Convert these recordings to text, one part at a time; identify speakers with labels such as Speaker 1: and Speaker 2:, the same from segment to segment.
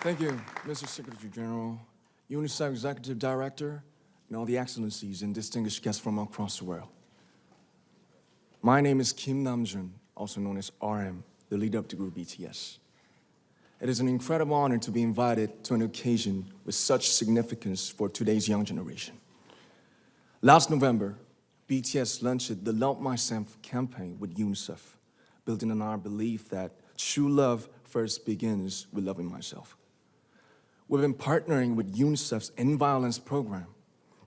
Speaker 1: Thank you, Mr. Secretary General, UNICEF Executive Director, and all the excellencies and distinguished guests from across the world. My name is Kim Namjoon, also known as RM, the leader of the group BTS. It is an incredible honor to be invited to an occasion with such significance for today's young generation. Last November, BTS launched the Love Myself campaign with UNICEF, building on our belief that true love first begins with loving myself. We've been partnering with UNICEF's End Violence program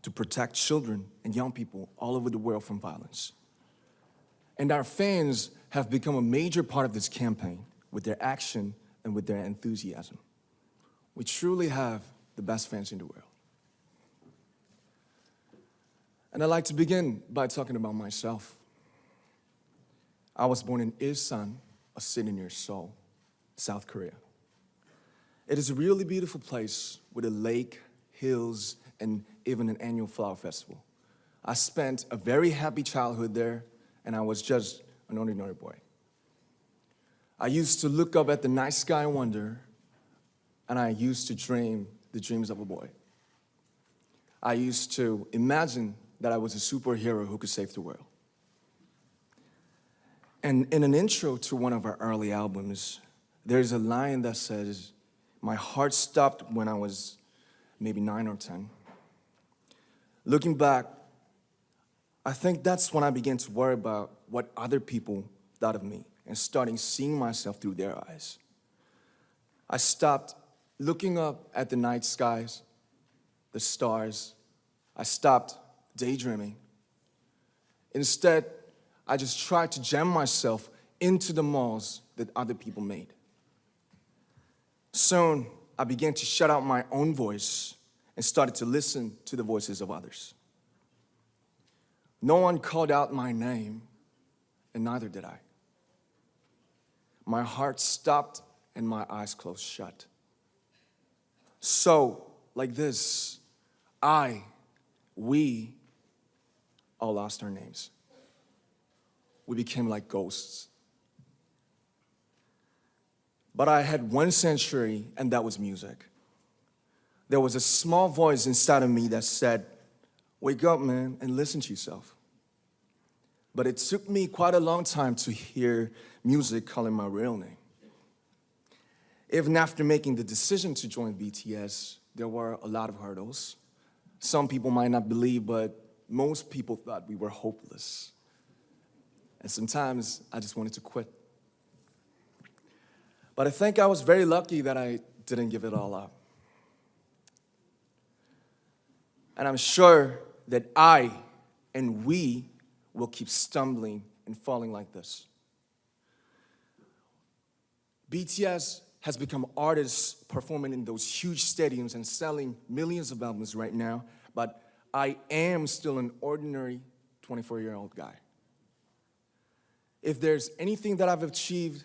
Speaker 1: to protect children and young people all over the world from violence. And our fans have become a major part of this campaign with their action and with their enthusiasm. We truly have the best fans in the world. And I'd like to begin by talking about myself. I was born in Ilsan, a city near Seoul, South Korea. It is a really beautiful place with a lake, hills, and even an annual flower festival. I spent a very happy childhood there, and I was just an ordinary boy. I used to look up at the night sky and wonder, and I used to dream the dreams of a boy. I used to imagine that I was a superhero who could save the world. And in an intro to one of our early albums, there's a line that says, "My heart stopped when I was maybe 9 or 10. Looking back, I think that's when I began to worry about what other people thought of me and starting seeing myself through their eyes. I stopped looking up at the night skies, the stars. I stopped daydreaming. Instead, I just tried to jam myself into the malls that other people made. Soon, I began to shut out my own voice and started to listen to the voices of others. No one called out my name, and neither did I. My heart stopped and my eyes closed shut. So, like this, we all lost our names. We became like ghosts. But I had one sanctuary, and that was music. There was a small voice inside of me that said, "Wake up, man, and listen to yourself." But it took me quite a long time to hear music calling my real name. Even after making the decision to join BTS, there were a lot of hurdles. Some people might not believe, but most people thought we were hopeless. And sometimes I just wanted to quit. But I think I was very lucky that I didn't give it all up. And I'm sure that I and we will keep stumbling and falling like this. BTS has become artists performing in those huge stadiums and selling millions of albums right now, but I am still an ordinary 24-year-old guy. If there's anything that I've achieved,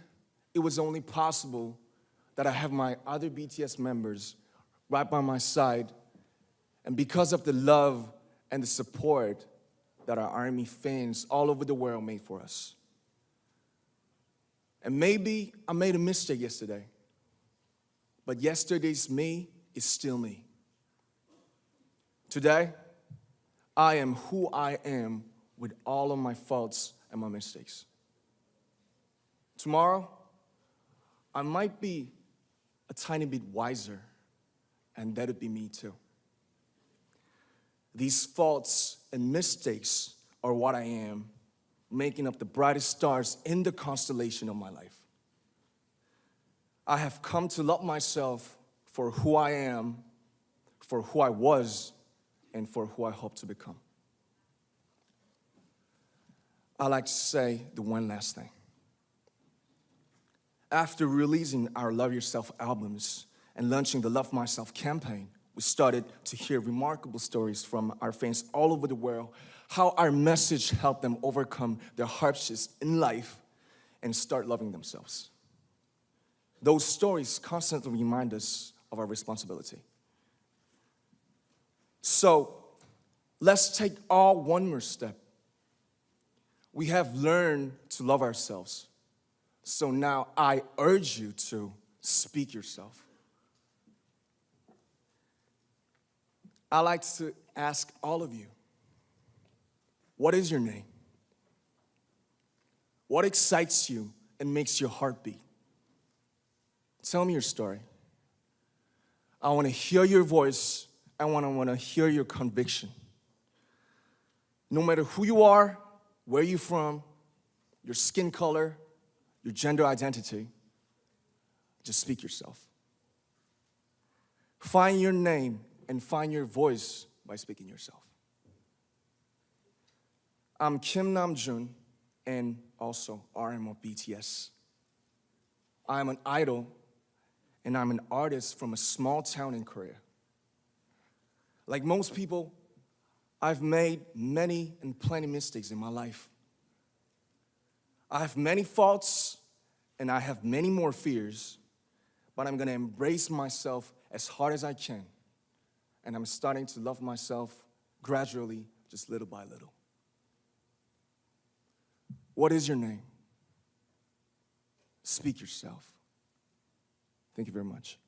Speaker 1: it was only possible that I have my other BTS members right by my side, and because of the love and the support that our ARMY fans all over the world made for us. And maybe I made a mistake yesterday, but yesterday's me is still me. Today, I am who I am with all of my faults and my mistakes. Tomorrow, I might be a tiny bit wiser, and that would be me too. These faults and mistakes are what I am, making up the brightest stars in the constellation of my life. I have come to love myself for who I am, for who I was, and for who I hope to become. I'd like to say the one last thing. After releasing our Love Yourself albums and launching the Love Myself campaign, we started to hear remarkable stories from our fans all over the world, how our message helped them overcome their hardships in life and start loving themselves. Those stories constantly remind us of our responsibility. So, let's take all one more step. We have learned to love ourselves. So now I urge you to speak yourself. I like to ask all of you, what is your name? What excites you and makes your heart beat? Tell me your story. I want to hear your voice. I want to hear your conviction. No matter who you are, where you're from, your skin color, your gender identity, just speak yourself. Find your name and find your voice by speaking yourself. I'm Kim Namjoon and also RM of BTS. I'm an idol and I'm an artist from a small town in Korea. Like most people, I've made many and plenty mistakes in my life. I have many faults and I have many more fears, but I'm gonna embrace myself as hard as I can. And I'm starting to love myself gradually, just little by little. What is your name? Speak yourself. Thank you very much.